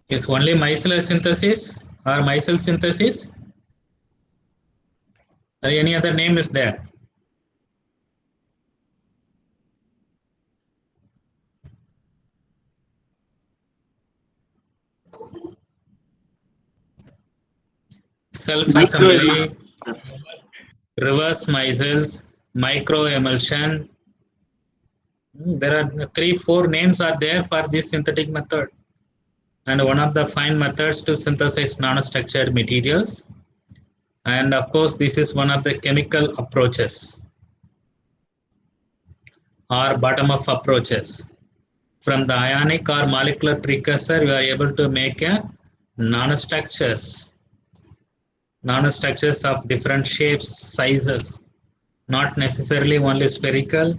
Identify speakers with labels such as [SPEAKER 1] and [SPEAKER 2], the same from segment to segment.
[SPEAKER 1] Is only micellar synthesis or micelle synthesis? Or any other name is there? Self-assembly, reverse micelles, microemulsion. There are 3-4 names are there for this synthetic method, and one of the fine methods to synthesize nanostructured materials. And of course, this is one of the chemical approaches or bottom-up approaches. From the ionic or molecular precursor, you are able to make a nanostructures of different shapes, sizes, not necessarily only spherical,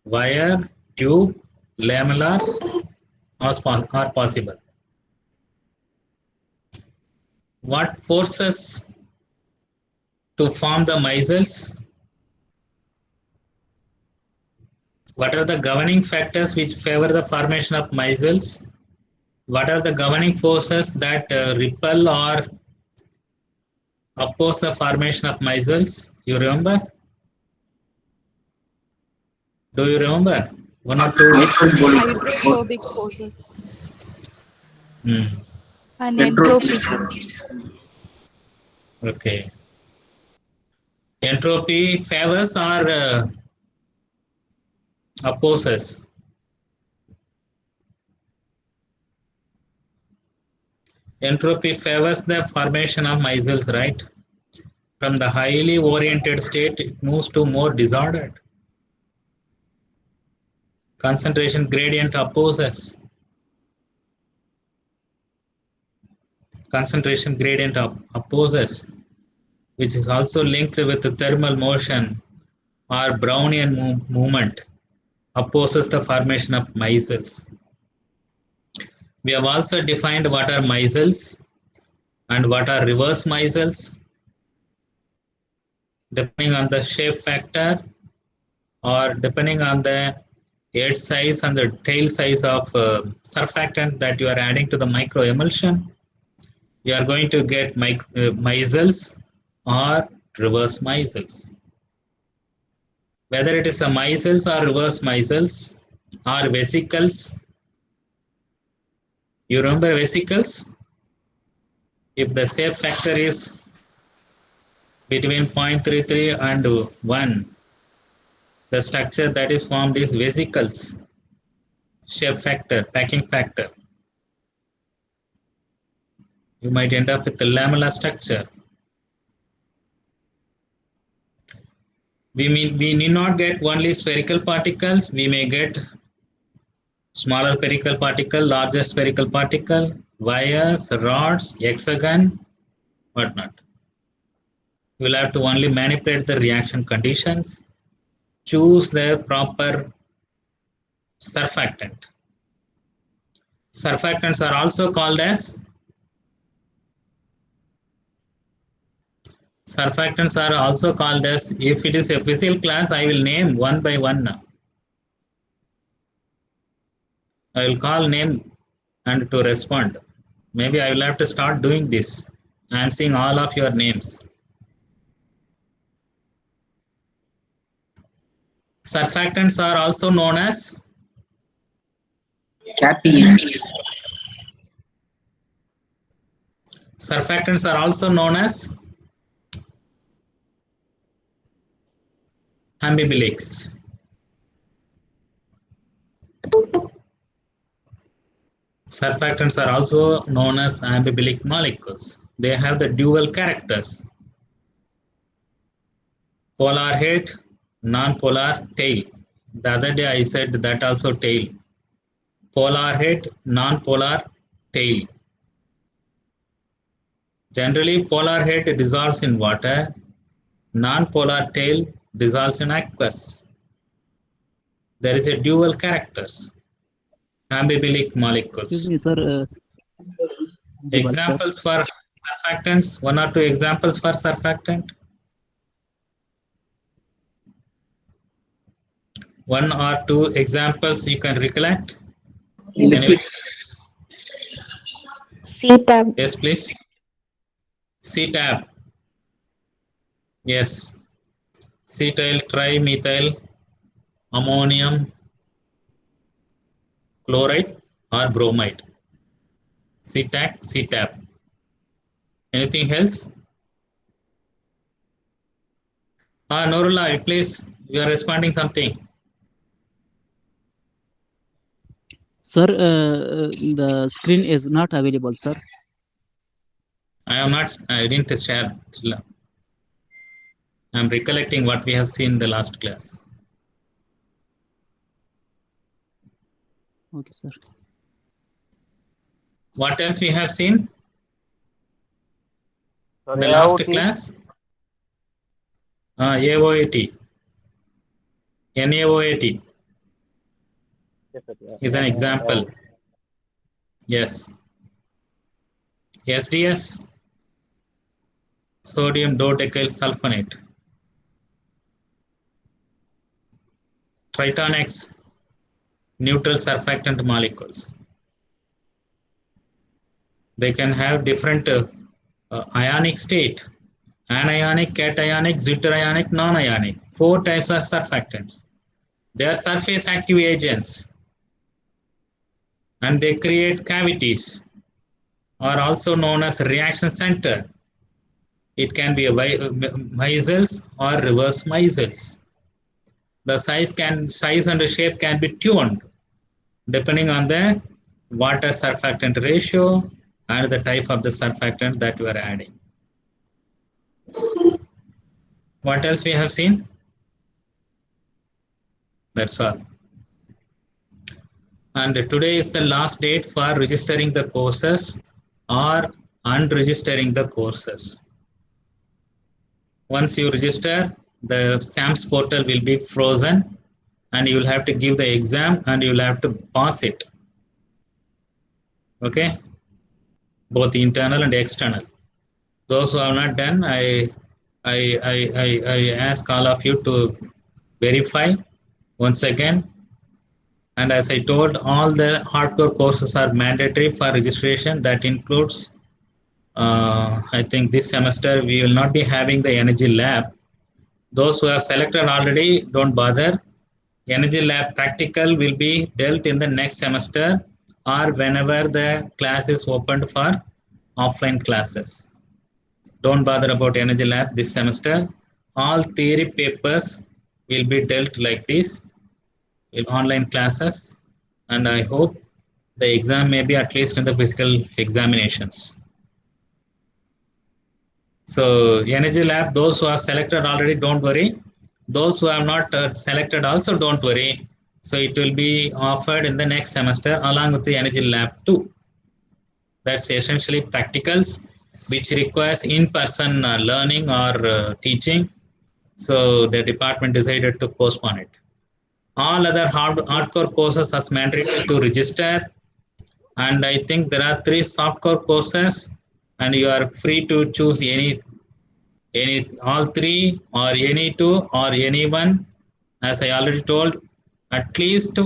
[SPEAKER 1] wire, tube, lamellar are possible. What forces to form the micelles? What are the governing factors which favor the formation of micelles? What are the governing forces that repel or oppose the formation of micelles? You remember? Do you remember? One or two?
[SPEAKER 2] Hydrophobic forces and entropy.
[SPEAKER 1] Okay. Entropy favors or opposes? Entropy favors the formation of micelles, right? From the highly oriented state, it moves to more disordered. Concentration gradient opposes. Concentration gradient opposes, which is also linked with the thermal motion or Brownian movement, opposes the formation of micelles. We have also defined what are micelles and what are reverse micelles. Depending on the shape factor or depending on the edge size and the tail size of surfactant that you are adding to the microemulsion, you are going to get micelles or reverse micelles. Whether it is a micelles or reverse micelles or vesicles. You remember vesicles? If the shape factor is between 0.33 and 1, the structure that is formed is vesicles. Shape factor, packing factor. You might end up with the lamellar structure. We need not get only spherical particles. We may get smaller spherical particle, larger spherical particle, wires, rods, hexagon, whatnot. You will have to only manipulate the reaction conditions, choose the proper surfactant. Surfactants are also called as if it is a physical class, I will name one by one now. I will call name and to respond. Maybe I will have to start doing this and seeing all of your names. Surfactants are also known as Surfactants are also known as ambibilics. Surfactants are also known as ambibilic molecules. They have the dual characters. Polar head, non-polar tail. The other day I said that also tail. Polar head, non-polar tail. Generally, polar head dissolves in water. Non-polar tail dissolves in aqueous. There is a dual characters. Ambibilic molecules.
[SPEAKER 3] Excuse me, sir.
[SPEAKER 1] Examples for surfactants. 1 or 2 examples for surfactant. 1 or 2 examples you can recollect.
[SPEAKER 3] CTAB.
[SPEAKER 1] Yes, please. CTAB. Yes. Cetyl trimethyl ammonium chloride or bromide. CTAC, CTAB. Anything else? Nurullah, please, you are responding something.
[SPEAKER 4] Sir, the screen is not available, sir.
[SPEAKER 1] I didn't share. I'm recollecting what we have seen in the last class.
[SPEAKER 4] Okay, sir.
[SPEAKER 1] What else we have seen?
[SPEAKER 5] Sir,
[SPEAKER 1] The last
[SPEAKER 5] AOT.
[SPEAKER 1] class? AOAT. NaOAT
[SPEAKER 5] Yes, sir, yeah.
[SPEAKER 1] is an example. Yes. SDS, sodium dodecyl sulfonate. Tritonex, neutral surfactant molecules. They can have different ionic state: anionic, cationic, zwitterionic, non-ionic. 4 types of surfactants. They are surface active agents and they create cavities, are also known as reaction center. It can be a micelles or reverse micelles. The size and the shape can be tuned depending on the water surfactant ratio and the type of the surfactant that you are adding. What else we have seen? That's all. And today is the last date for registering the courses or unregistering the courses. Once you register, the SAMS portal will be frozen and you will have to give the exam and you will have to pass it. Okay? Both internal and external. Those who have not done, I ask all of you to verify once again. And as I told, all the hardcore courses are mandatory for registration. That includes, I think this semester we will not be having the energy lab. Those who have selected already, don't bother. Energy lab practical will be dealt in the next semester or whenever the class is opened for offline classes. Don't bother about energy lab this semester. All theory papers will be dealt like this in online classes, and I hope the exam may be at least in the physical examinations. So energy lab, those who have selected already, don't worry. Those who have not selected also, don't worry. So it will be offered in the next semester along with the energy lab too. That's essentially practicals which requires in-person learning or teaching. So the department decided to postpone it. All other hardcore courses are mandatory to register, and I think there are 3 softcore courses, and you are free to choose any all 3 or any 2 or any one. As I already told, at least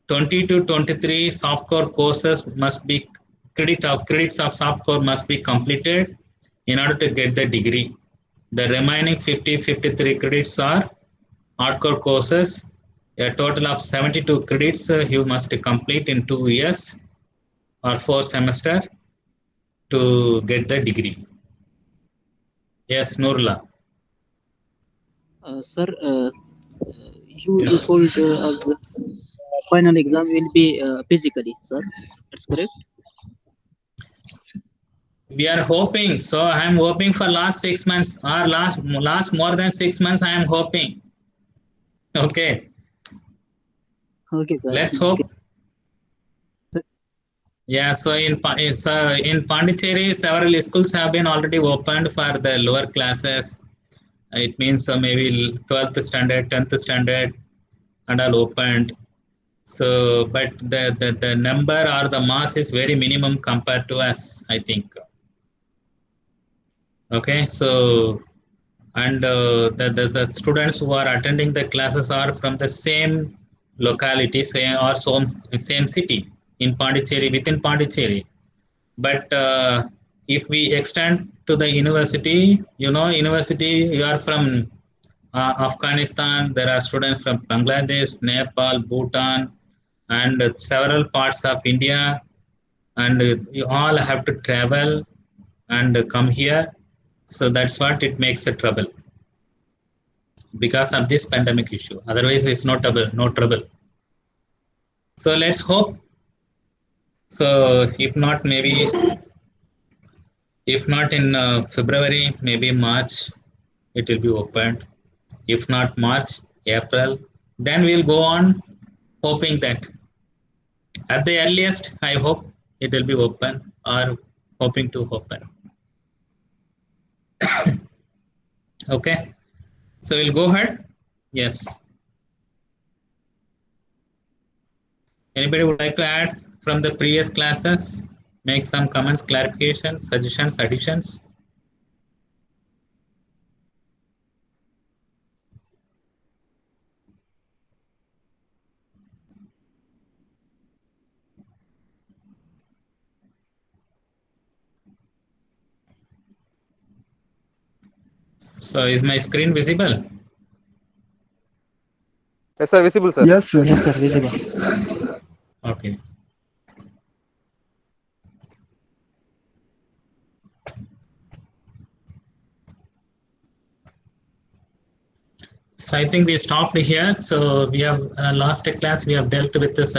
[SPEAKER 1] 20 to 23 softcore courses must be credits of softcore must be completed in order to get the degree. The remaining 53 credits are hardcore courses. A total of 72 credits you must complete in 2 years or 4 semesters to get the degree. Yes, Nurla.
[SPEAKER 4] Sir, you
[SPEAKER 1] Yes.
[SPEAKER 4] told us final exam will be physically, sir. That's correct.
[SPEAKER 1] We are hoping. So I am hoping for last 6 months or last more than 6 months. I am hoping. Okay.
[SPEAKER 4] Okay, sir.
[SPEAKER 1] Let's
[SPEAKER 4] Okay.
[SPEAKER 1] hope. Yeah, so in Pondicherry, several schools have been already opened for the lower classes. It means maybe 12th standard, 10th standard, and all opened. So, but the number or the mass is very minimum compared to us, I think. Okay, so and the students who are attending the classes are from the same locality, same city in Pondicherry, within Pondicherry. But if we extend to the university, university, you are from Afghanistan, there are students from Bangladesh, Nepal, Bhutan, and several parts of India, and you all have to travel and come here. So that's what it makes a trouble because of this pandemic issue. Otherwise, it's no trouble. So let's hope. So if not, maybe if not in February, maybe March, it will be opened. If not March, April, then we'll go on hoping that at the earliest, I hope it will be open or hoping to open. Okay, so we'll go ahead. Yes. Anybody would like to add from the previous classes? Make some comments, clarifications, suggestions, additions? So is my screen visible?
[SPEAKER 5] Yes, sir. Visible, sir.
[SPEAKER 4] Yes, sir. Yes, sir. Visible.
[SPEAKER 1] Okay. So I think we stopped here. So we have last class we have dealt with this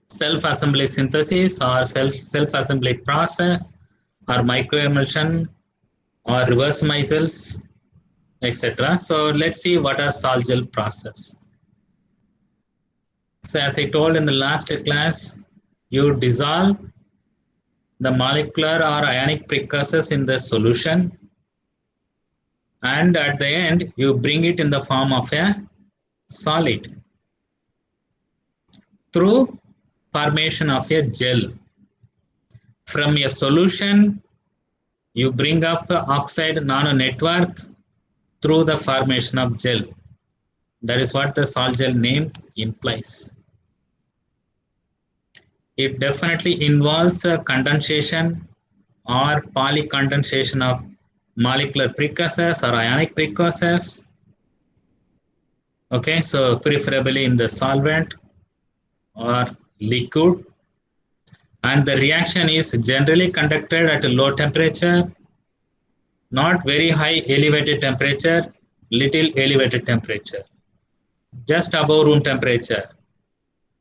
[SPEAKER 1] self-assembly synthesis or self-assembly process or microemulsion or reverse micelles, etc. So let's see what are Sol-Gel process. So as I told in the last class, you dissolve the molecular or ionic precursors in the solution, and at the end you bring it in the form of a solid through formation of a gel. From a solution, you bring up the oxide nano network through the formation of gel. That is what the Sol-Gel name implies. It definitely involves a condensation or polycondensation of molecular precursors or ionic precursors. Okay, so preferably in the solvent or liquid. And the reaction is generally conducted at a low temperature, not very high elevated temperature, little elevated temperature, just above room temperature.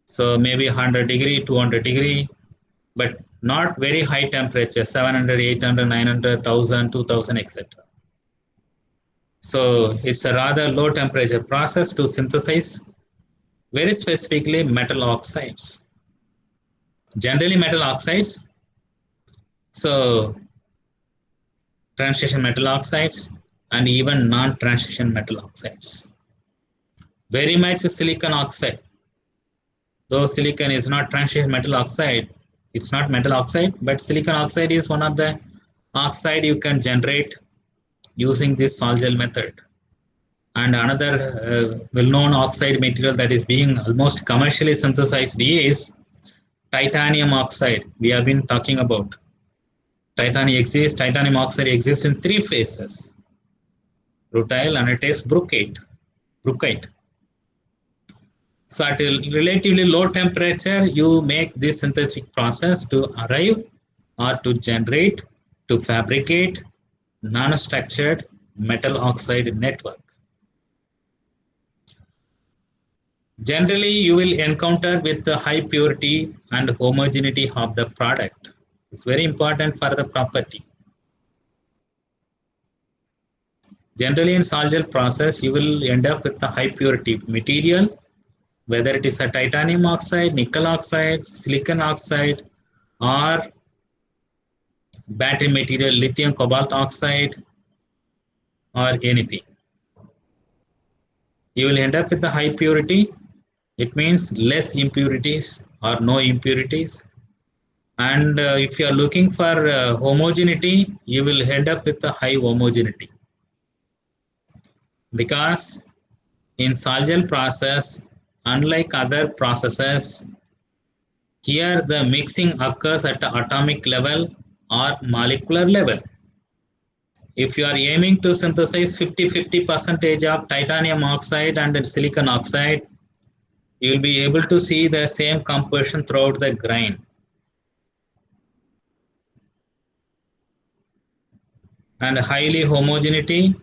[SPEAKER 1] So maybe 100 degree, 200 degree, but not very high temperature, 700, 800, 900, 1000, 2000, etc. So it's a rather low temperature process to synthesize very specifically metal oxides. Generally metal oxides, so transition metal oxides and even non-transition metal oxides. Very much silicon oxide. Though silicon is not transition metal oxide, it's not metal oxide, but silicon oxide is one of the oxide you can generate using this Sol-Gel method. And another well-known oxide material that is being almost commercially synthesized is titanium oxide. We have been talking about. Titanium oxide exists in 3 phases: rutile, anatase, brookite. So at a relatively low temperature, you make this synthetic process to arrive or to generate, to fabricate nanostructured metal oxide network. Generally, you will encounter with the high purity and homogeneity of the product. It's very important for the property. Generally, in Sol-Gel process, you will end up with the high purity material, whether it is a titanium oxide, nickel oxide, silicon oxide, or battery material, lithium cobalt oxide, or anything. You will end up with the high purity. It means less impurities or no impurities. And if you are looking for homogeneity, you will end up with a high homogeneity. Because in Sol-Gel process, unlike other processes, here the mixing occurs at the atomic level or molecular level. If you are aiming to synthesize 50-50 percentage of titanium oxide and silicon oxide, you will be able to see the same composition throughout the grain. And highly homogeneity,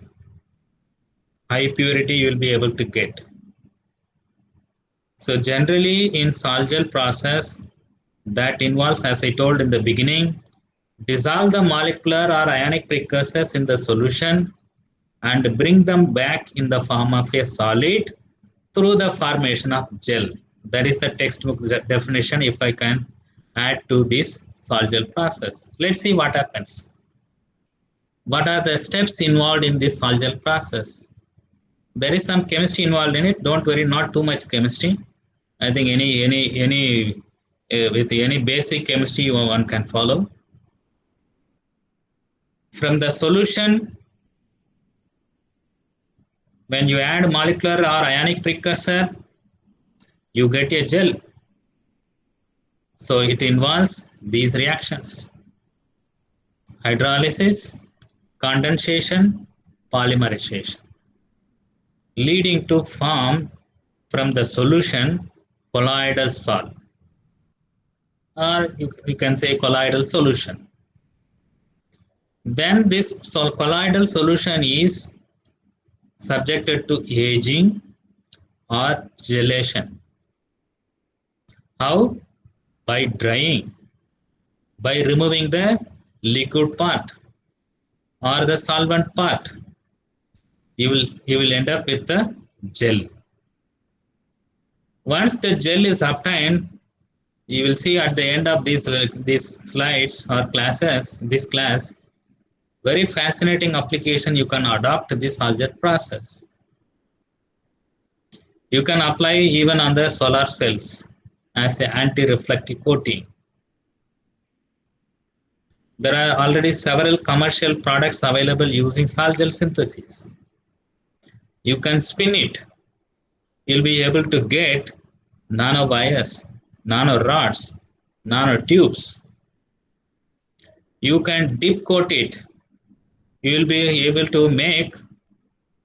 [SPEAKER 1] high purity you will be able to get. So generally in sol-gel process that involves, as I told in the beginning, dissolve the molecular or ionic precursors in the solution and bring them back in the form of a solid through the formation of gel. That is the textbook definition if I can add to this sol-gel process. Let's see what happens. What are the steps involved in this sol-gel process? There is some chemistry involved in it. Don't worry, not too much chemistry. I think with any basic chemistry one can follow. From the solution, when you add molecular or ionic precursor, you get a gel. So it involves these reactions: hydrolysis, condensation, polymerization, leading to form from the solution colloidal salt, or you can say colloidal solution. Then this colloidal solution is subjected to aging or gelation. How? By drying, by removing the liquid part or the solvent part. You will end up with the gel. Once the gel is obtained, you will see at the end of these slides or classes, this class, very fascinating application you can adopt this sol-gel process. You can apply even on the solar cells as an anti-reflective coating. There are already several commercial products available using sol-gel synthesis. You can spin it. You'll be able to get nanowires, nanorods, nanotubes. You can dip coat it. You will be able to make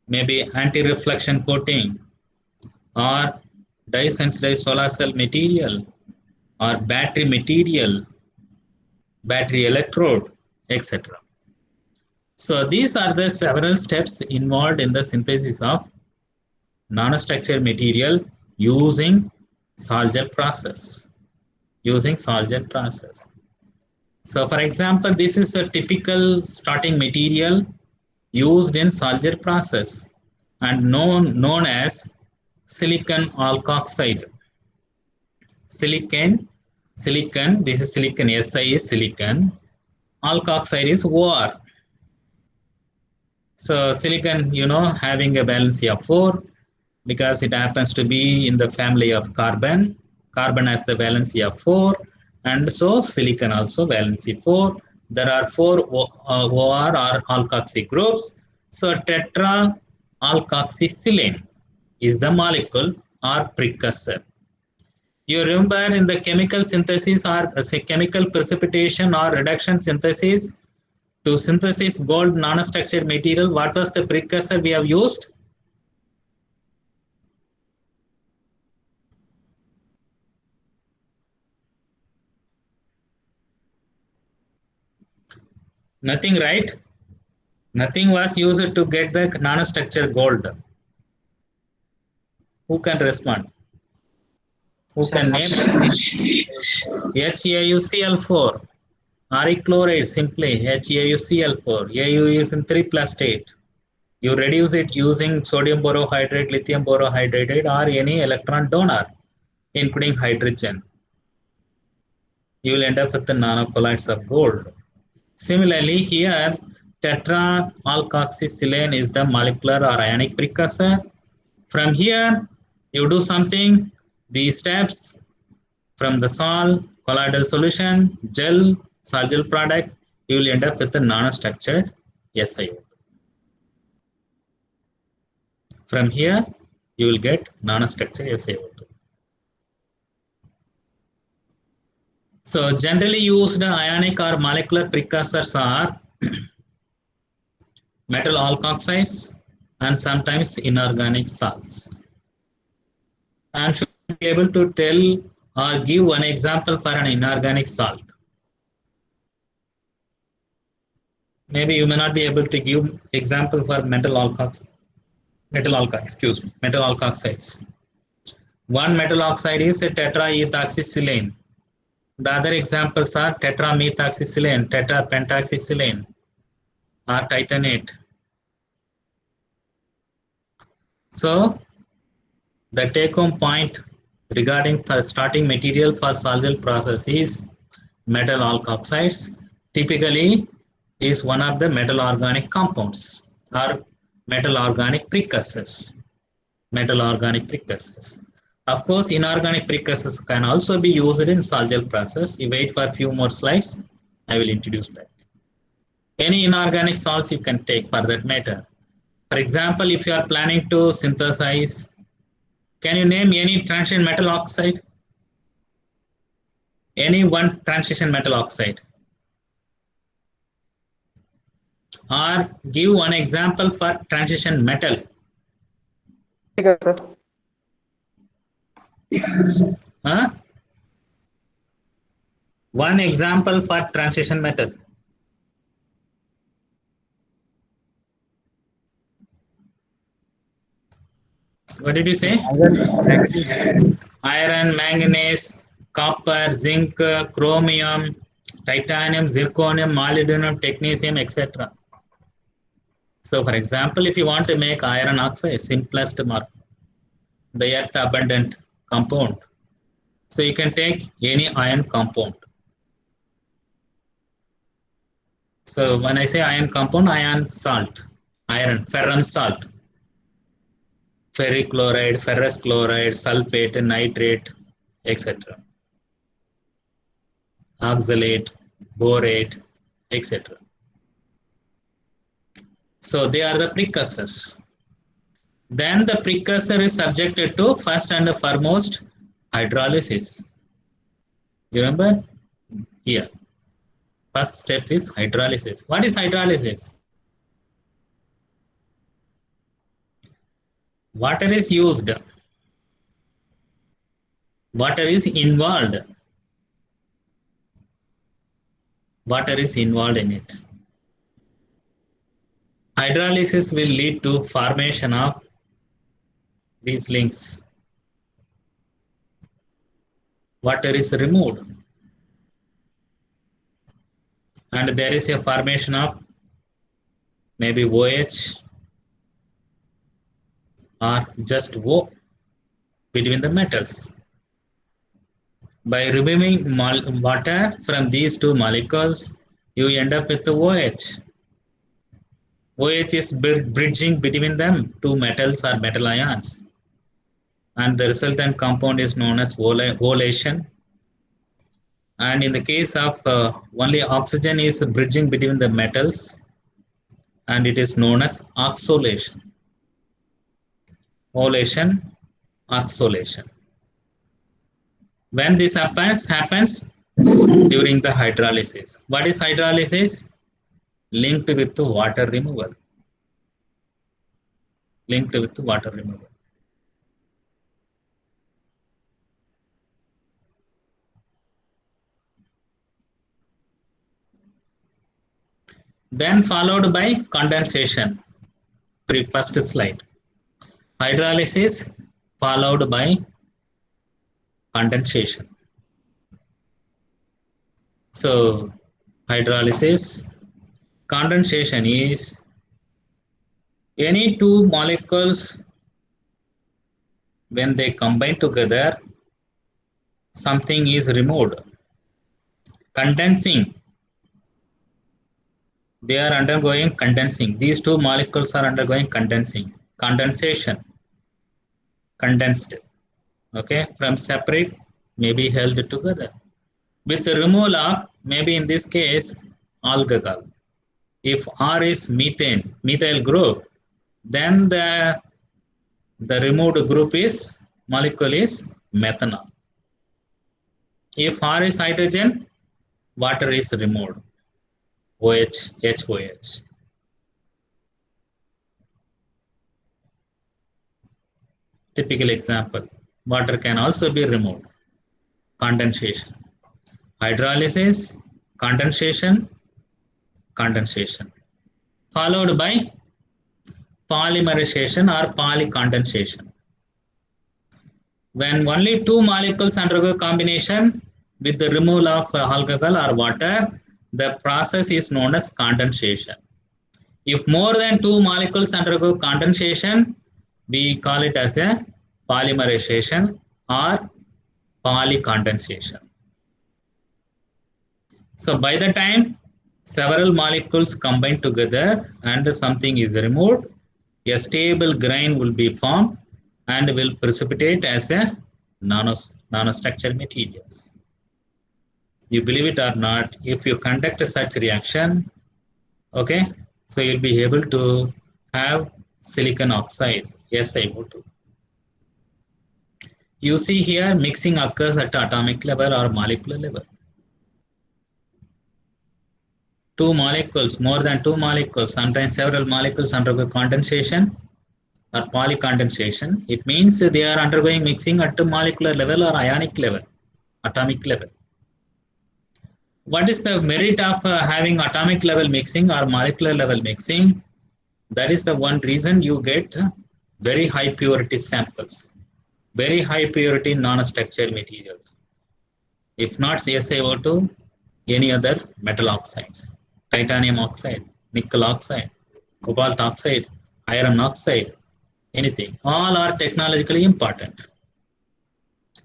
[SPEAKER 1] maybe anti-reflection coating or dye-sensitized solar cell material or battery material, battery electrode, etc. So these are the several steps involved in the synthesis of nanostructured material using sol-gel process. So for example, this is a typical starting material used in sol-gel process and known as silicon alkoxide. Silicon, this is silicon, Si is silicon, alkoxide is OR. So silicon, having a valency of 4 because it happens to be in the family of carbon. Carbon has the valency of 4, and so silicon also valency 4. There are 4 OR or alkoxy groups. So tetra alkoxysilane is the molecule or precursor. You remember in the chemical synthesis or chemical precipitation or reduction synthesis, to synthesize gold nanostructured material, what was the precursor we have used? Nothing, right? Nothing was used to get the nanostructured gold. Who can respond? Who can name it? HAuCl4. Auric chloride, simply HAuCl4. Au is in 3+ state. You reduce it using sodium borohydride, lithium borohydride, or any electron donor, including hydrogen. You will end up with the nanocolloids of gold. Similarly, here tetra alkoxysilane is the molecular or ionic precursor. From here, you do something, these steps from the sol, colloidal solution, gel, sol-gel product, you will end up with the nanostructured SiO2. From here, you will get nanostructured SiO2. So generally used ionic or molecular precursors are metal alkoxides and sometimes inorganic salts. And should be able to tell or give one example for an inorganic salt. Maybe you may not be able to give example for metal alkoxides. One metal oxide is tetraethoxysilane. The other examples are tetramethoxysilane, tetrapentaxysilane, or titanate. So the take-home point regarding the starting material for Sol-Gel process is metal alkoxides. Typically is one of the metal organic compounds or metal organic precursors. Metal organic precursors. Of course, inorganic precursors can also be used in Sol-Gel process. You wait for a few more slides. I will introduce that. Any inorganic salts you can take for that matter. For example, if you are planning to synthesize, can you name any transition metal oxide? Any one transition metal oxide? Or give one example for transition metal.
[SPEAKER 5] Sir.
[SPEAKER 1] Huh? One example for transition metal. What did you say? Iron, manganese, copper, zinc, chromium, titanium, zirconium, molybdenum, technetium, etc. So for example, if you want to make iron oxide, simplest mark, the earth abundant compound. So you can take any iron compound. So when I say iron compound, iron salt, iron, ferrum salt, ferric chloride, ferrous chloride, sulfate, nitrate, etc. Oxalate, borate, etc. So they are the precursors. Then the precursor is subjected to first and foremost hydrolysis. You remember? Here. First step is hydrolysis. What is hydrolysis? Water is used. Water is involved. Water is involved in it. Hydrolysis will lead to formation of these links. Water is removed. And there is a formation of maybe OH or just O between the metals. By removing water from these two molecules, you end up with the OH. OH is bridging between them two metals or metal ions. And the resultant compound is known as olation. And in the case of only oxygen is bridging between the metals, and it is known as oxolation. Olation, oxolation. When this happens during the hydrolysis. What is hydrolysis? Linked with the water removal. Linked with the water removal. Then followed by condensation. First slide. Hydrolysis followed by condensation. So hydrolysis, condensation is any two molecules when they combine together, something is removed. Condensing, they are undergoing condensing. These two molecules are undergoing condensing. Condensation, condensed, okay, from separate may be held together. With the removal of, maybe in this case, alcohol. If R is methane, methyl group, then the removed group is, molecule is methanol. If R is hydrogen, water is removed. OH, HOH. Typical example. Water can also be removed. Condensation. Hydrolysis, condensation, condensation. Followed by polymerization or polycondensation. When only two molecules undergo combination with the removal of alcohol or water, the process is known as condensation. If more than two molecules undergo condensation, we call it as a polymerization or polycondensation. So by the time several molecules combine together and something is removed, a stable grain will be formed and will precipitate as a nanostructure materials. You believe it or not, if you conduct such reaction, okay, so you'll be able to have silicon oxide, SiO2. You see here mixing occurs at atomic level or molecular level. Two molecules, more than two molecules, sometimes several molecules undergo condensation or polycondensation. It means they are undergoing mixing at the molecular level or ionic level, atomic level. What is the merit of having atomic level mixing or molecular level mixing? That is the one reason you get very high purity samples, very high purity nanostructure materials. If not SiO2, any other metal oxides, titanium oxide, nickel oxide, cobalt oxide, iron oxide, anything. All are technologically important.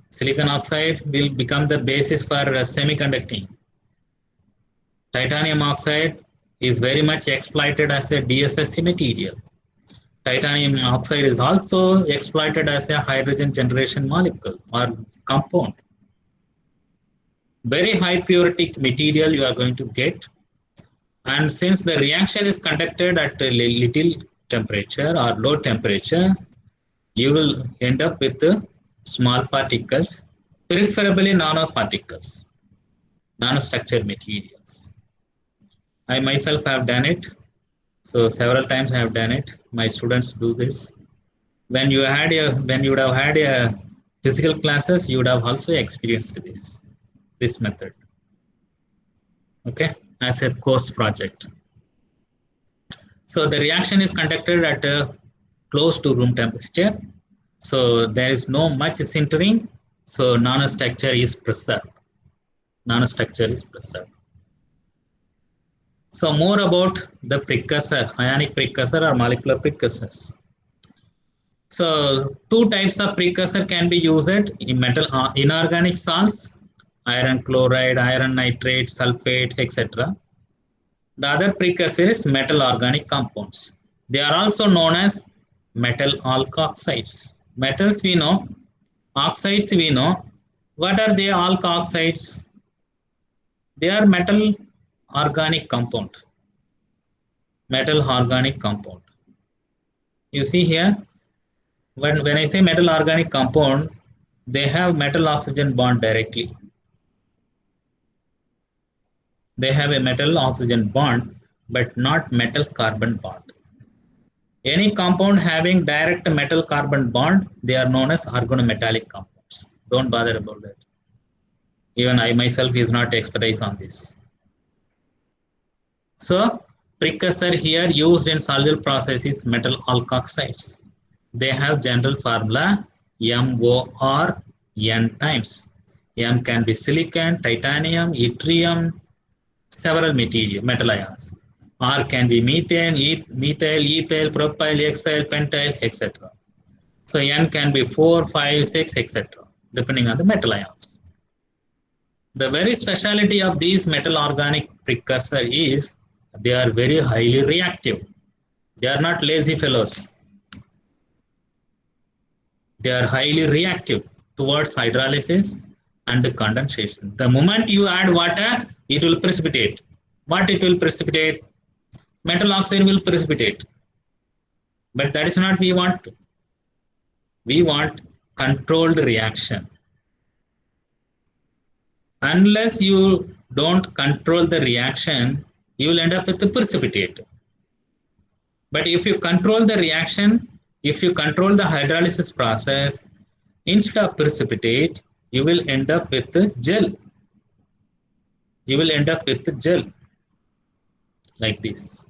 [SPEAKER 1] Silicon oxide will become the basis for semiconducting. Titanium oxide is very much exploited as a DSSC material. Titanium oxide is also exploited as a hydrogen generation molecule or compound. Very high purity material you are going to get. And since the reaction is conducted at a little temperature or low temperature, you will end up with small particles, preferably nanoparticles, nanostructure materials. I myself have done it. So several times I have done it. My students do this. When you would have had a physical classes, you would have also experienced this method. Okay, as a course project. So the reaction is conducted at close to room temperature. So there is no much sintering. So nanostructure is preserved. Nanostructure is preserved. So more about the precursor, ionic precursor or molecular precursors. So two types of precursor can be used in metal inorganic salts, iron chloride, iron nitrate, sulfate, etc. The other precursor is metal organic compounds. They are also known as metal alkoxides. Metals we know, oxides we know. What are they alkoxides? They are metal organic compound. Metal organic compound. You see here, when I say metal organic compound, they have metal oxygen bond directly. They have a metal oxygen bond, but not metal carbon bond. Any compound having direct metal carbon bond, they are known as organometallic compounds. Don't bother about that. Even I myself is not expertise on this. So precursor here used in soluble process is metal alkoxides. They have general formula MOR N times. M can be silicon, titanium, yttrium, several metal ions. R can be methane, methyl, ethyl, propyl, hexyl, pentyl, etc. So N can be 4, 5, 6, etc. depending on the metal ions. The very speciality of these metal organic precursor is they are very highly reactive. They are not lazy fellows. They are highly reactive towards hydrolysis and condensation. The moment you add water, it will precipitate. What it will precipitate? Metal oxide will precipitate. But that is not what we want. We want controlled reaction. Unless you don't control the reaction, you will end up with the precipitate. But if you control the reaction, if you control the hydrolysis process, instead of precipitate, you will end up with the gel. You will end up with the gel like this.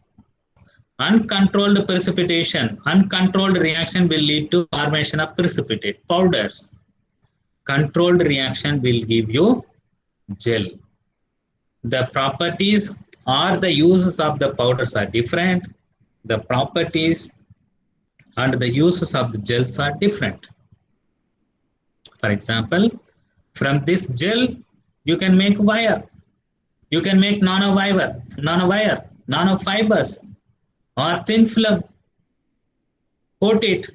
[SPEAKER 1] Uncontrolled precipitation, uncontrolled reaction will lead to formation of precipitate, powders. Controlled reaction will give you gel. The properties or the uses of the powders are different. The properties and the uses of the gels are different. For example, from this gel, you can make wire. You can make nanowire, nanofibers, or thin film. Coat it.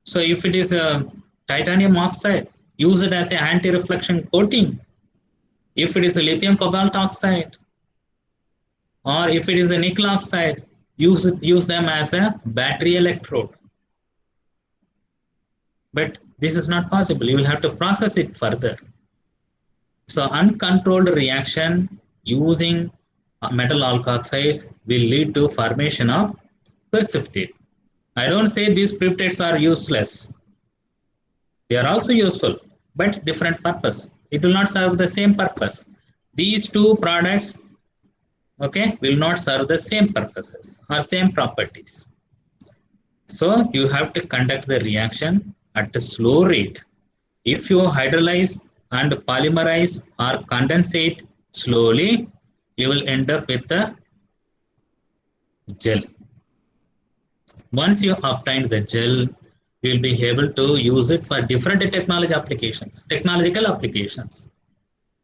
[SPEAKER 1] So if it is a titanium oxide, use it as an anti-reflection coating. If it is a lithium cobalt oxide, or if it is a nickel oxide, use them as a battery electrode. But this is not possible. You will have to process it further. So uncontrolled reaction using metal alkoxides will lead to formation of precipitate. I don't say these precipitates are useless. They are also useful, but different purpose. It will not serve the same purpose. These two products, okay, will not serve the same purposes or same properties. So you have to conduct the reaction at a slow rate. If you hydrolyze and polymerize or condensate slowly, you will end up with a gel. Once you obtain the gel, you will be able to use it for different technological applications,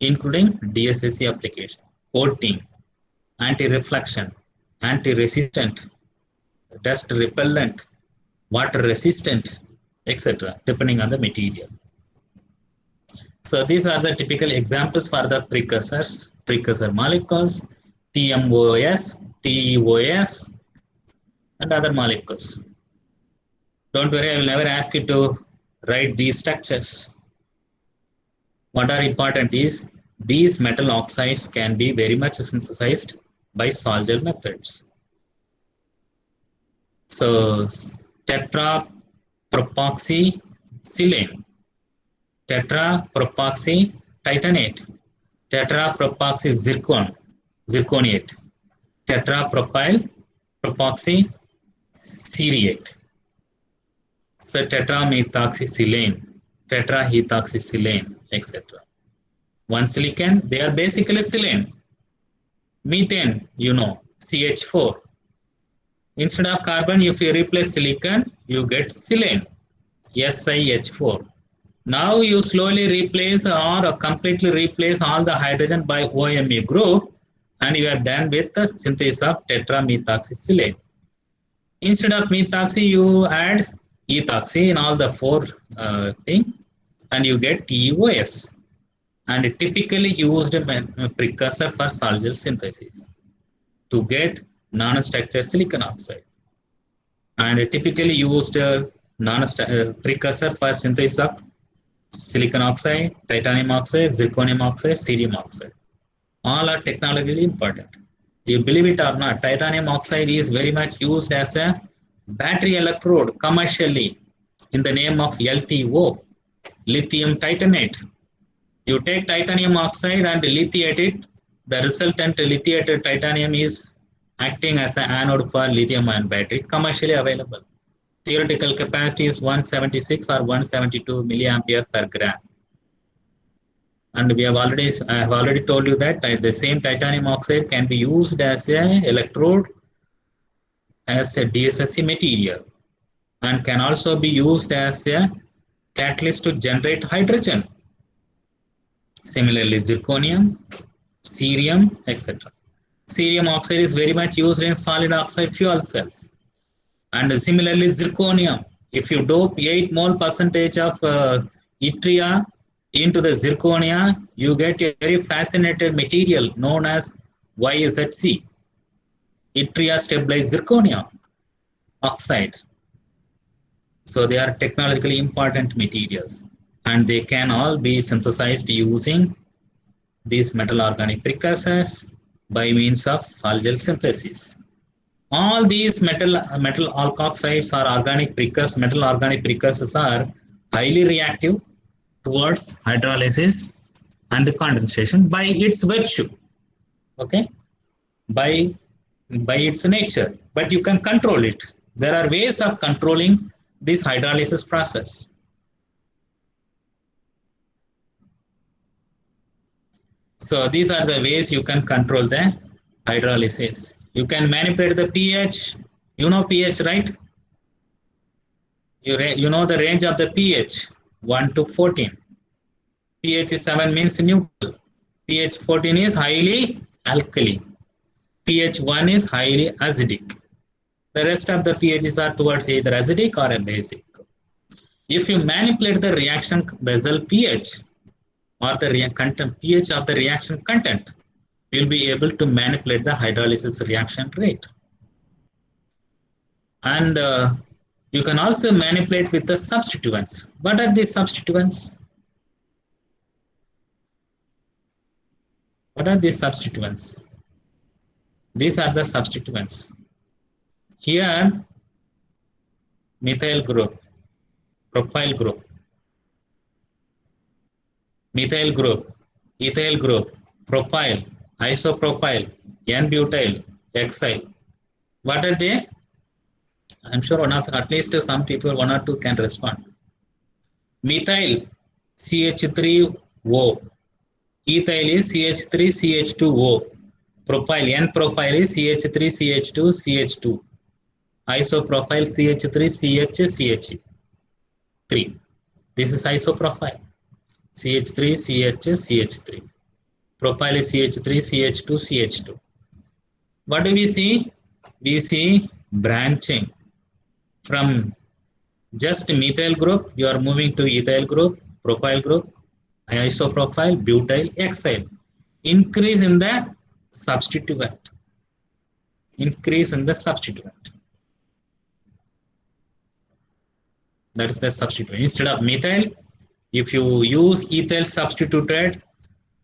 [SPEAKER 1] including DSSC application, coating, anti-reflection, anti-resistant, dust repellent, water resistant, etc., depending on the material. So these are the typical examples for the precursor molecules, TMOS, TEOS, and other molecules. Don't worry, I will never ask you to write these structures. What are important is these metal oxides can be very much synthesized by sol-gel methods. So tetrapropoxysilane, tetrapropoxy titanate, tetrapropoxy zirconiate, tetrapropyl propoxy ceriate. So tetramethoxysilane, tetraethoxysilane, etc. One silicon, they are basically silane. Methane, you know, CH4. Instead of carbon, if you replace silicon, you get silane, SiH4. Now you slowly replace or completely replace all the hydrogen by OMe group, and you are done with the synthesis of tetramethoxysilane. Instead of methoxy, you add ethoxy in all the four things, and you get TEOS. And typically used precursor for sol-gel synthesis to get nanostructured silicon oxide. And typically used precursor for synthesis of silicon oxide, titanium oxide, zirconium oxide, cerium oxide. All are technologically important. You believe it or not, titanium oxide is very much used as a battery electrode commercially in the name of LTO, lithium titanate. You take titanium oxide and lithiate it, the resultant lithiated titanium is acting as an anode for lithium-ion battery, commercially available. Theoretical capacity is 176 or 172 milliampere per gram. And I have already told you that the same titanium oxide can be used as an electrode, as a DSSC material, and can also be used as a catalyst to generate hydrogen. Similarly, zirconium, cerium, etc. Cerium oxide is very much used in solid oxide fuel cells. And similarly, zirconium, if you dope 8 mole percentage of yttria into the zirconia, you get a very fascinated material known as YZC, yttria stabilized zirconia oxide. So they are technologically important materials, and they can all be synthesized using these metal organic precursors by means of Sol-Gel synthesis. All these metal alkoxides or metal organic precursors are highly reactive towards hydrolysis and condensation by its virtue, okay, by its nature. But you can control it. There are ways of controlling this hydrolysis process. So these are the ways you can control the hydrolysis. You can manipulate the pH. You know pH, right? You know the range of the pH, 1 to 14. pH 7 means neutral. pH 14 is highly alkali. pH 1 is highly acidic. The rest of the pHs are towards either acidic or basic. If you manipulate the reaction vessel pH or the pH of the reaction content, you'll be able to manipulate the hydrolysis reaction rate. And you can also manipulate with the substituents. What are these substituents? What are these substituents? These are the substituents. Here, methyl group, propyl group, methyl group, ethyl group, propyl, isopropyl, N-butyl, xyl. What are they? I'm sure at least some people, 1 or 2 can respond. Methyl, CH3O. Ethyl is CH3CH2O. Propyl, N-propyl is CH3CH2CH2. Isopropyl CH3CHCH3. This is isopropyl. CH3CHCH3. Propyl is CH3CH2CH2. What do we see? We see branching. From just methyl group, you are moving to ethyl group, propyl group, isopropyl, butyl, xyl. Increase in the substituent. Increase in the substituent. That is the substituent. Instead of methyl, if you use ethyl substituted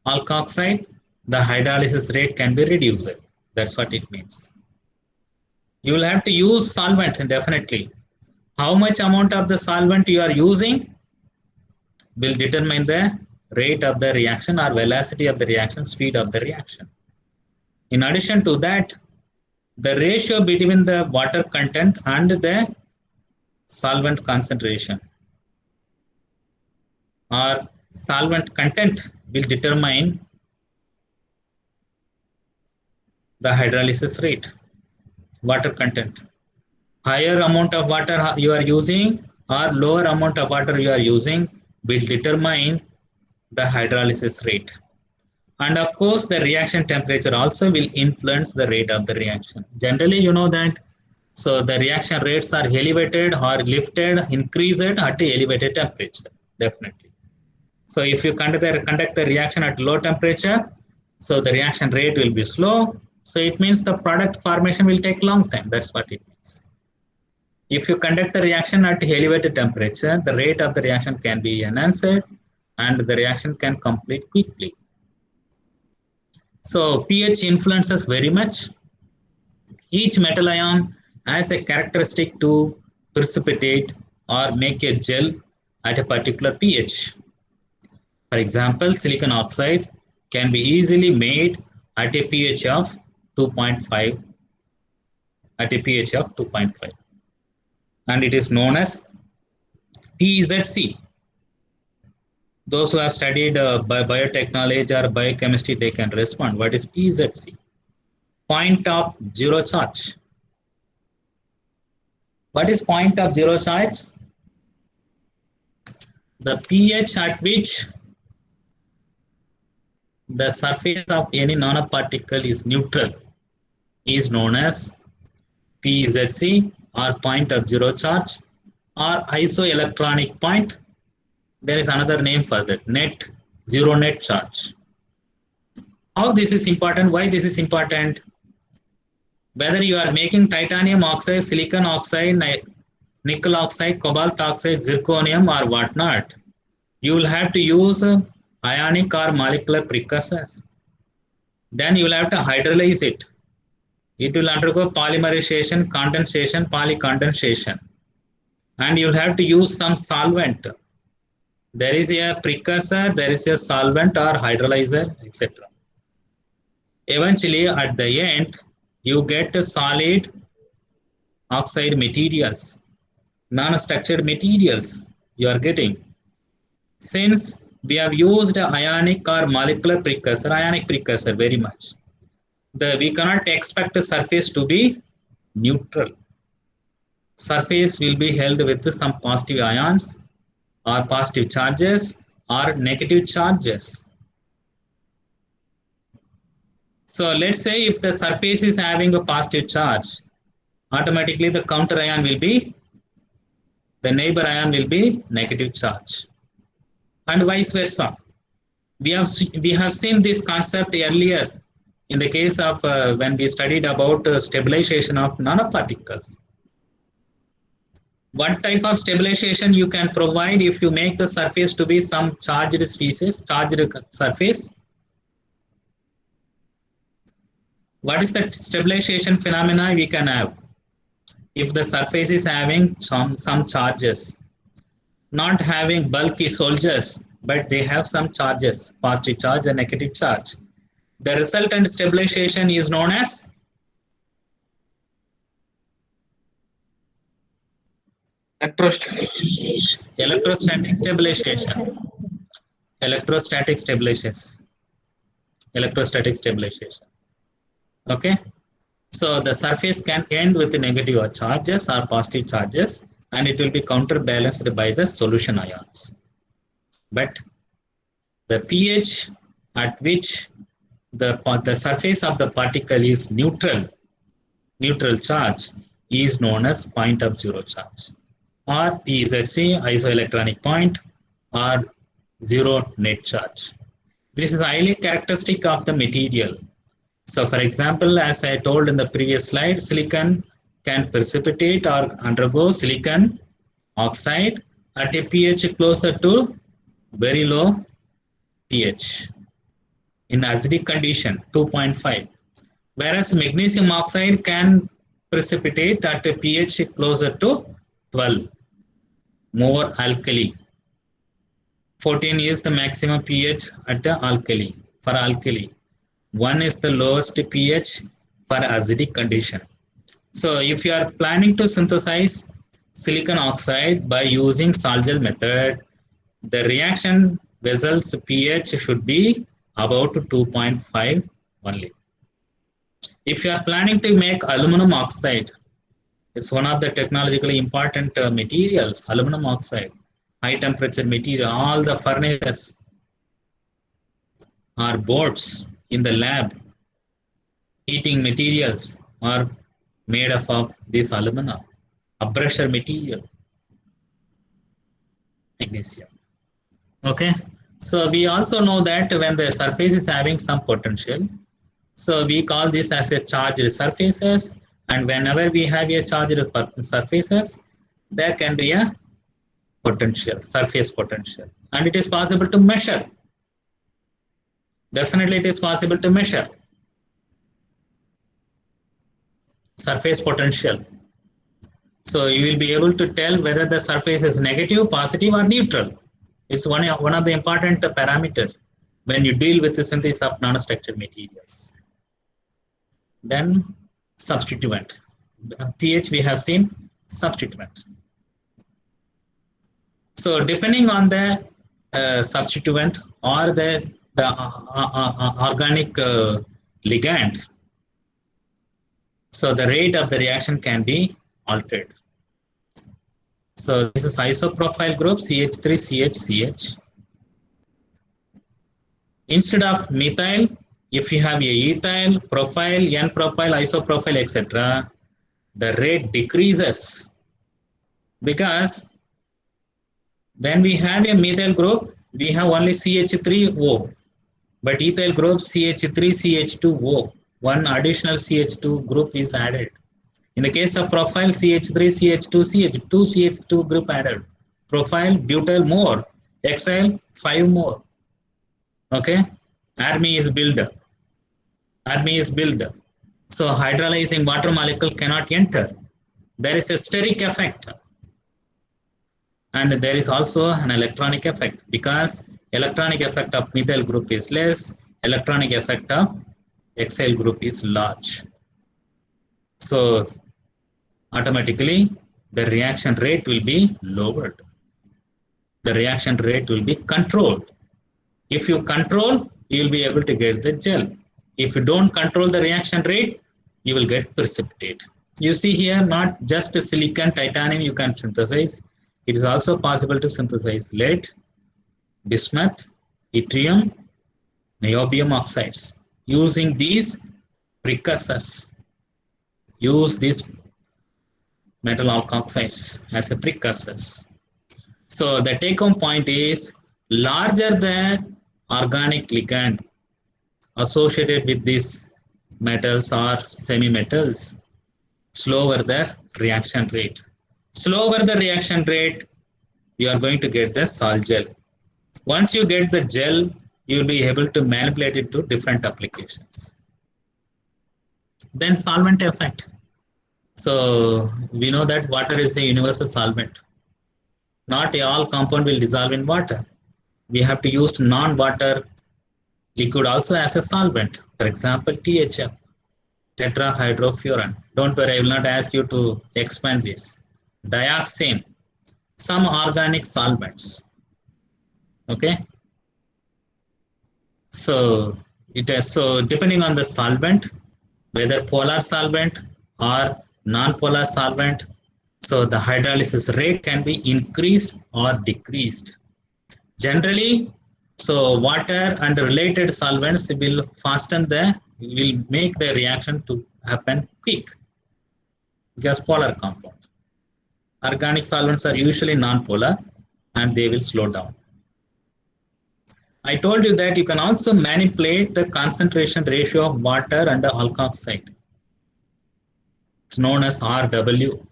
[SPEAKER 1] alkoxide, the hydrolysis rate can be reduced. That's what it means. You will have to use solvent, definitely. How much amount of the solvent you are using will determine the rate of the reaction or velocity of the reaction, speed of the reaction. In addition to that, the ratio between the water content and the solvent concentration or solvent content will determine the hydrolysis rate, water content. Higher amount of water you are using or lower amount of water you are using will determine the hydrolysis rate. And of course, the reaction temperature also will influence the rate of the reaction. Generally, you know that, so the reaction rates are elevated or lifted, increased at the elevated temperature, definitely. So if you conduct the reaction at low temperature, so the reaction rate will be slow. So it means the product formation will take long time. That's what it means. If you conduct the reaction at elevated temperature, the rate of the reaction can be enhanced and the reaction can complete quickly. So pH influences very much. Each metal ion has a characteristic to precipitate or make a gel at a particular pH. For example, silicon oxide can be easily made at a pH of 2.5. And it is known as PZC. Those who have studied biotechnology or biochemistry, they can respond. What is PZC? Point of zero charge. What is point of zero charge? The pH at which the surface of any nanoparticle is neutral is known as PZC, or point of zero charge, or isoelectronic point. There is another name for that, zero net charge. How this is important? Why this is important? Whether you are making titanium oxide, silicon oxide, nickel oxide, cobalt oxide, zirconium or whatnot, you will have to use ionic or molecular precursors. Then you will have to hydrolyze it. It will undergo polymerization, condensation, polycondensation. And you will have to use some solvent. There is a precursor, there is a solvent or hydrolyzer, etc. Eventually, at the end, you get solid oxide materials, non-structured materials you are getting. Since we have used ionic or molecular precursor, ionic precursor very much, we cannot expect the surface to be neutral. Surface will be held with some positive ions or positive charges or negative charges. So let's say if the surface is having a positive charge, automatically the counter ion will be, the neighbor ion will be negative charge, and vice versa. We have seen this concept earlier in the case of when we studied about stabilization of nanoparticles. What type of stabilization you can provide if you make the surface to be some charged species, charged surface? What is the stabilization phenomena we can have? If the surface is having some charges, not having bulky soldiers, but they have some charges, positive charge and negative charge. The resultant stabilization is known as electrostatic stabilization. Electrostatic stabilization. Electrostatic stabilization. Okay. So the surface can end with negative charges or positive charges, and it will be counterbalanced by the solution ions. But the pH at which the surface of the particle is neutral charge is known as point of zero charge, or PZC, isoelectronic point, or zero net charge. This is highly characteristic of the material. So for example, as I told in the previous slide, silicon can precipitate or undergo silicon oxide at a pH closer to very low pH in acidic condition 2.5, whereas magnesium oxide can precipitate at a pH closer to 12, more alkali. 14 is the maximum pH at the alkali, for alkali. 1 is the lowest pH for acidic condition. So if you are planning to synthesize silicon oxide by using Sol-Gel method, the reaction vessel's pH should be about 2.5 only. If you are planning to make aluminum oxide, it's one of the technologically important materials, aluminum oxide, high temperature material, all the furnaces or boards in the lab, heating materials are made up of this aluminum, a brusher material, magnesium. Okay, so we also know that when the surface is having some potential, so we call this as a charged surfaces, and whenever we have a charged surfaces, there can be a potential, surface potential, and it is possible to measure. Definitely it is possible to measure surface potential. So you will be able to tell whether the surface is negative, positive, or neutral. It's one of the important parameters when you deal with the synthesis of nanostructured materials. Then substituent. pH we have seen, substituent. So depending on the substituent or the organic ligand, so the rate of the reaction can be altered. So this is isoprofile group CH3CH. Instead of methyl, if you have a ethyl, propyl, N-propyl, isopropyl, etc., the rate decreases, because when we have a methyl group, we have only CH3O, but ethyl group CH3CH2O, one additional CH2 group is added. In the case of propyl, CH3CH2CH, 2 CH2 group added. Propyl, butyl more, xyl 5 more. Okay, army is built. Army is built. So hydrolyzing water molecule cannot enter. There is a steric effect. And there is also an electronic effect, because electronic effect of methyl group is less, electronic effect of xyl group is large. So automatically the reaction rate will be lowered. The reaction rate will be controlled. If you control, you will be able to get the gel. If you don't control the reaction rate, you will get precipitate. You see here, not just silicon, titanium you can synthesize. It is also possible to synthesize lead, bismuth, yttrium, niobium oxides. Using these precursors, use these metal alkoxides as a precursors. So the take-home point is, larger the organic ligand associated with these metals or semi-metals, slower the reaction rate. Slower the reaction rate, you are going to get the sol gel. Once you get the gel, you will be able to manipulate it to different applications. Then solvent effect. So we know that water is a universal solvent. Not all compound will dissolve in water. We have to use non-water liquid also as a solvent. For example, THF, tetrahydrofuran. Don't worry, I will not ask you to expand this. Dioxane, some organic solvents. Okay. So depending on the solvent, whether polar solvent or non-polar solvent, so the hydrolysis rate can be increased or decreased. Generally, so water and related solvents will make the reaction to happen quick, because polar compound. Organic solvents are usually non-polar and they will slow down. I told you that you can also manipulate the concentration ratio of water and the alkoxide. It's known as RW,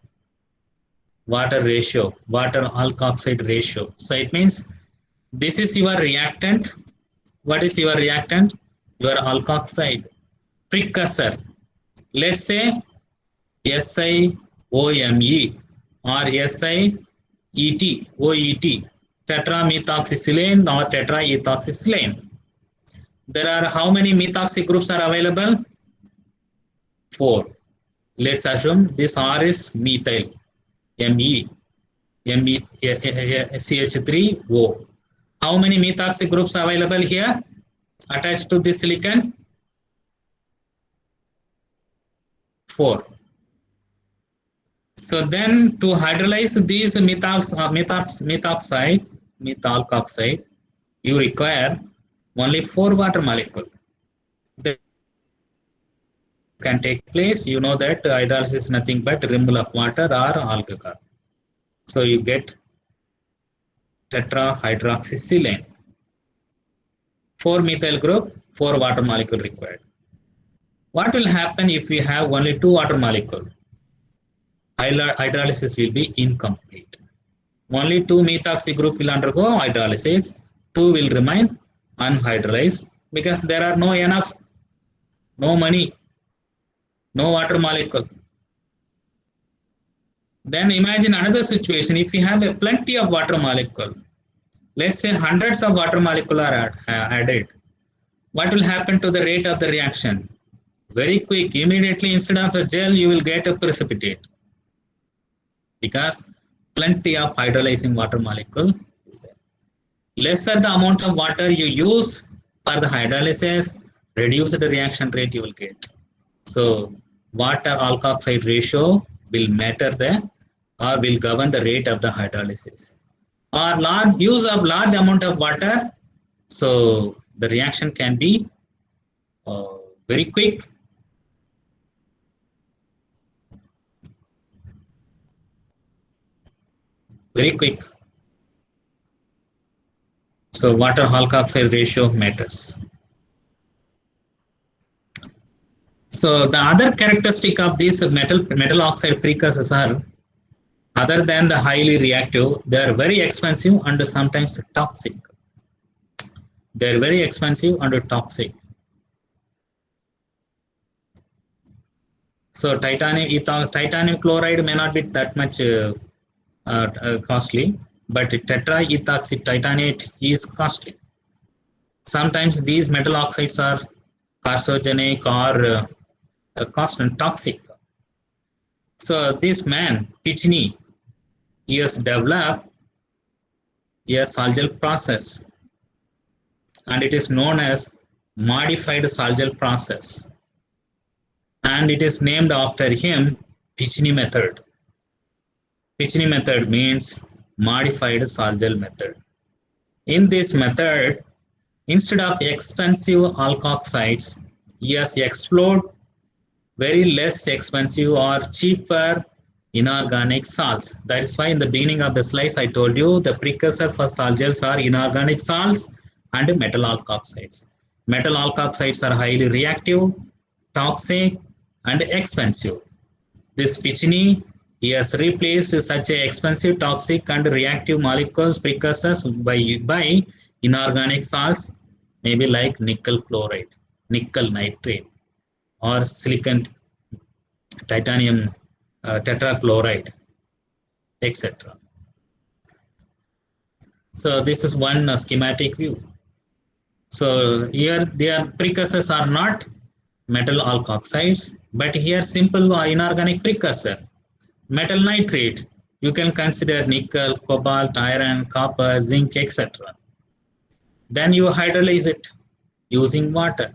[SPEAKER 1] water ratio, water alkoxide ratio. So it means this is your reactant. What is your reactant? Your alkoxide precursor. Let's say SiOme or SiOET, tetramethoxysilane or tetraethoxysilane. There are how many methoxy groups are available? 4. Let's assume this R is methyl, CH3O. How many methoxy groups are available here attached to this silicon? 4. So then to hydrolyze these methoxide, you require only 4 water molecules. That can take place. You know that hydrolysis is nothing but removal of water or alcohol. So you get tetrahydroxysilane. 4 methyl group, 4 water molecule required. What will happen if we have only 2 water molecules? Hydrolysis will be incomplete. Only 2 methoxy group will undergo hydrolysis, 2 will remain unhydrolyzed, because there are no money, no water molecule. Then imagine another situation. If you have plenty of water molecule, let's say hundreds of water molecule are added, what will happen to the rate of the reaction? Very quick. Immediately, instead of a gel, you will get a precipitate, because plenty of hydrolyzing water molecule is there. Lesser the amount of water you use for the hydrolysis, reduce the reaction rate you will get. So water alkoxide ratio will will govern the rate of the hydrolysis. Or use of large amount of water, so the reaction can be very quick. Very quick. So water alkoxide ratio matters. So the other characteristic of these metal oxide precursors are, other than the highly reactive, they are very expensive and sometimes toxic. They're very expensive and toxic. So titanium chloride may not be that much costly, but tetraethoxy titanate is costly. Sometimes these metal oxides are carcinogenic or toxic. So this man, Pichny, he has developed a Sol-Gel process, and it is known as modified Sol-Gel process, and it is named after him, Pichny method. Pichny method means modified Sol-Gel method. In this method, instead of expensive alkoxides, he has explored very less expensive or cheaper inorganic salts. That is why in the beginning of the slides I told you the precursor for salt gels are inorganic salts and metal alkoxides. Metal alkoxides are highly reactive, toxic, and expensive. This Pichny, he has replaced such a expensive, toxic, and reactive molecules precursors by inorganic salts, maybe like nickel chloride, nickel nitrate, or silicon titanium tetrachloride, etc. So this is one schematic view. So here their precursors are not metal alkoxides, but here simple inorganic precursor. Metal nitrate, you can consider nickel, cobalt, iron, copper, zinc, etc. Then you hydrolyze it using water.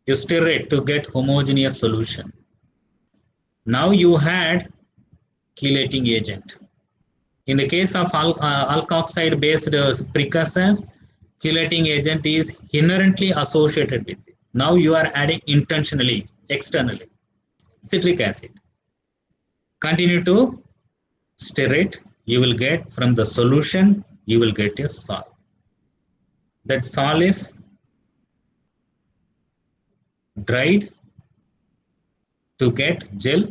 [SPEAKER 1] You stir it to get homogeneous solution. Now you add chelating agent. In the case of alkoxide based precursors, chelating agent is inherently associated with it. Now you are adding intentionally, externally, citric acid. Continue to stir it, you will get from the solution, you will get a sol. That sol is dried to get gel.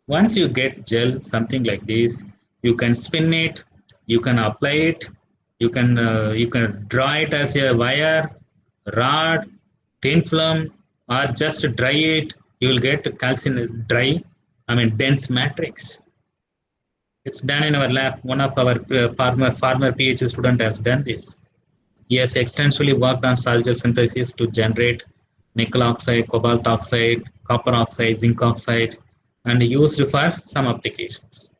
[SPEAKER 1] Once you get gel, something like this, you can spin it, you can apply it, you can draw it as a wire, rod, thin film, or just dry it. You will get calcium dry, dense matrix. It's done in our lab. One of our farmer PhD student has done this. He has extensively worked on Sol-Gel synthesis to generate nickel oxide, cobalt oxide, copper oxide, zinc oxide, and used for some applications.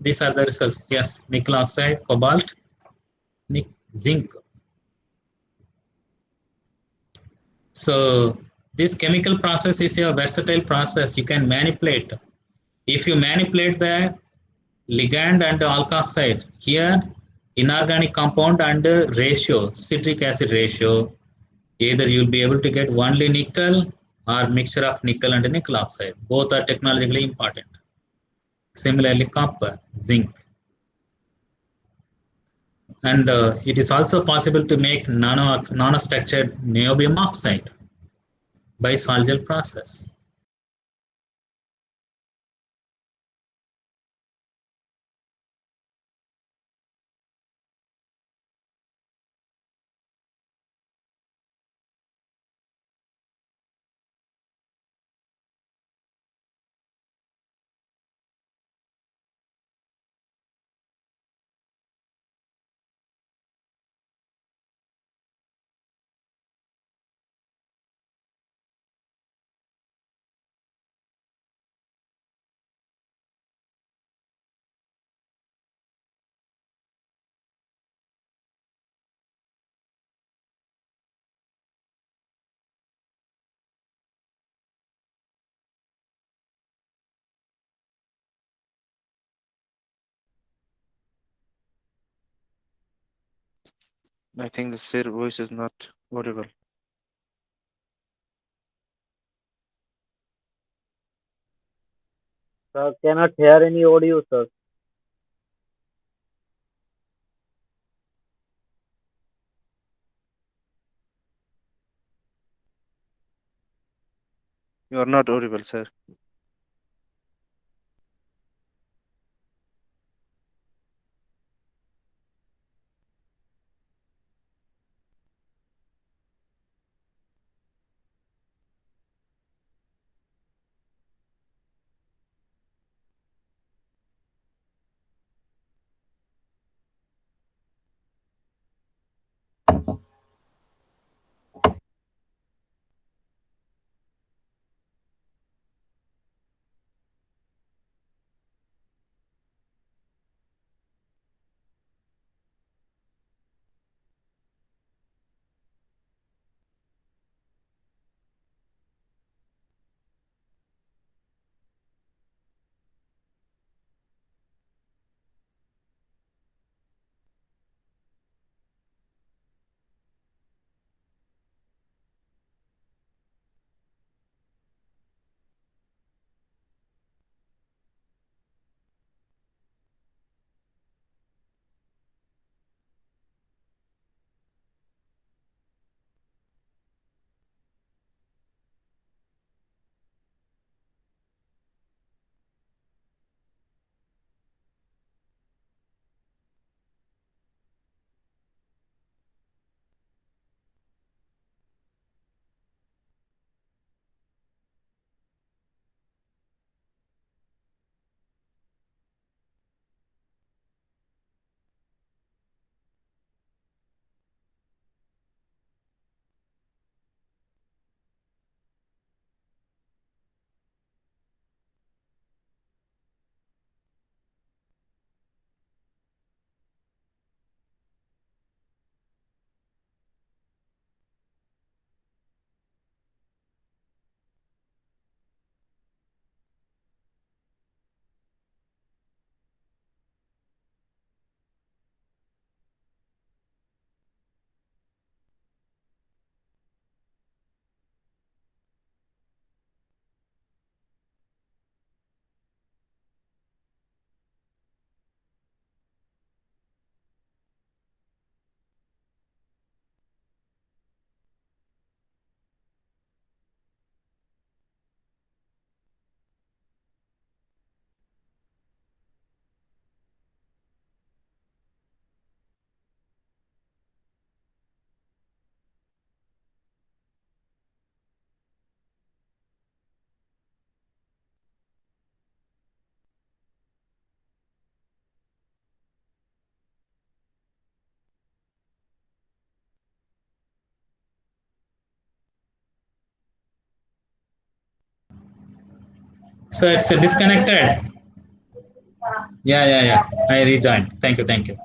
[SPEAKER 1] These are the results. Yes, nickel oxide, cobalt, zinc. So this chemical process is a versatile process. You can manipulate. If you manipulate the ligand and alkoxide, here inorganic compound and ratio, citric acid ratio, either you'll be able to get only nickel or mixture of nickel and nickel oxide. Both are technologically important. Similarly, copper, zinc. And it is also possible to make nanostructured niobium oxide by Sol-Gel process.
[SPEAKER 5] I think the sir voice is not audible.
[SPEAKER 3] Sir, cannot hear any audio, sir.
[SPEAKER 5] You are not audible, sir.
[SPEAKER 1] So it's disconnected. Yeah. I rejoined. Thank you.